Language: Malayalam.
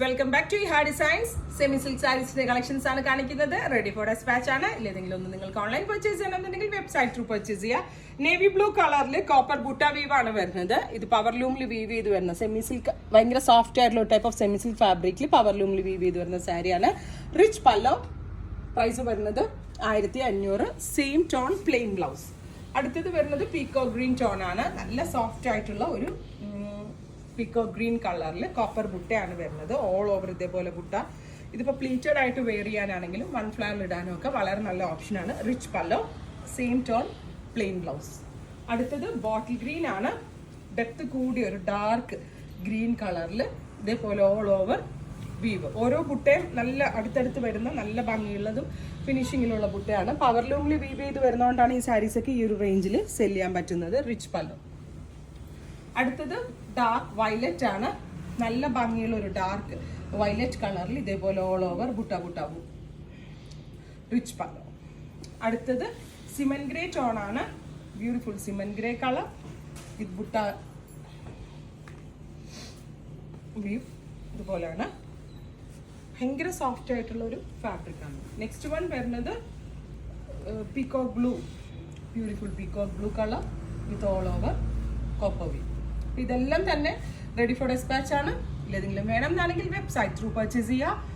വെൽക്കം ബാക്ക് ടു ഹാ ഡിസൈൻസ്. സെമി സിൽക്ക് സാരീസിന്റെ കളക്ഷൻസ് ആണ് കാണിക്കുന്നത്. റെഡി ഫോർ ഡെസ്പാച്ച് ആണ്. ഇല്ലെങ്കിലും ഒന്ന് നിങ്ങൾക്ക് ഓൺലൈൻ പർച്ചേസ് ചെയ്യണമെന്നുണ്ടെങ്കിൽ വെബ്സൈറ്റ് ത്രൂ പർച്ചേസ് ചെയ്യാം. നേവി ബ്ലൂ കളറിൽ കോപ്പർ ബുട്ട വീവ് ആണ് വരുന്നത്. ഇത് പവർ ലൂമിൽ വീവ് ചെയ്ത് വരുന്ന സെമി സിൽക്ക്, ഭയങ്കര സോഫ്റ്റ് ആയിട്ടുള്ള ടൈപ്പ് ഓഫ് സെമി സിൽക്ക് ഫാബ്രിക്കിൽ പവർ ലൂമിൽ വീവ് ചെയ്ത് വരുന്ന സാരിയാണ്. റിച്ച് പല്ലോ, പ്രൈസ് വരുന്നത് 1500. Same tone plain blouse. അടുത്തത് വരുന്നത് പീക്കോ ഗ്രീൻ ടോൺ ആണ്. നല്ല സോഫ്റ്റ് ആയിട്ടുള്ള ഒരു പീക്കോ ഗ്രീൻ കളറിൽ കോപ്പർ ബുട്ടയാണ് വരുന്നത്. ഓൾ ഓവർ ഇതേപോലെ ബുട്ട. ഇതിപ്പോൾ പ്ലീറ്റഡ് ആയിട്ട് വെയർ ചെയ്യാനാണെങ്കിലും വൺ ഫ്ലവർ ഇടാനും ഒക്കെ വളരെ നല്ല ഓപ്ഷനാണ്. Rich pallu, same tone plain blouse. അടുത്തത് ബോട്ടിൽ ഗ്രീൻ ആണ്. ഡെപ്ത് കൂടിയ ഒരു ഡാർക്ക് ഗ്രീൻ കളറിൽ ഇതേപോലെ ഓൾ ഓവർ വീവ്. ഓരോ ബുട്ടയും നല്ല അടുത്തടുത്ത് വരുന്ന നല്ല ഭംഗിയുള്ളതും ഫിനിഷിങ്ങിലുള്ള ബുട്ടയാണ്. പവർ ലൂമിൽ വീവ് ചെയ്ത് വരുന്നതുകൊണ്ടാണ് ഈ സാരീസൊക്കെ ഈ ഒരു റേഞ്ചിൽ സെല് ചെയ്യാൻ പറ്റുന്നത്. റിച്ച് പല്ലോ. അടുത്തത് ഡാർക്ക് വയലറ്റ് ആണ്. നല്ല ഭംഗിയുള്ള ഒരു ഡാർക്ക് വയലറ്റ് കളറിൽ ഇതേപോലെ all over butta rich pallu. അടുത്തത് സിമൻ ഗ്രേ ടോൺ ആണ്. Beautiful cement grey colour with butta weave. ഇതുപോലെയാണ്. ഭയങ്കര സോഫ്റ്റ് ആയിട്ടുള്ള ഒരു ഫാബ്രിക് ആണ്. നെക്സ്റ്റ് വൺ വരുന്നത് peacock blue. Beautiful peacock blue colour with all over copper weave. ഇതെല്ലാം തന്നെ റെഡി ഫോർ ഡെസ്പാച്ച് ആണ്. ഇല്ലെങ്കിലും വേണം എന്നാണെങ്കിൽ വെബ്സൈറ്റ് ത്രൂ പർച്ചേസ് ചെയ്യുക.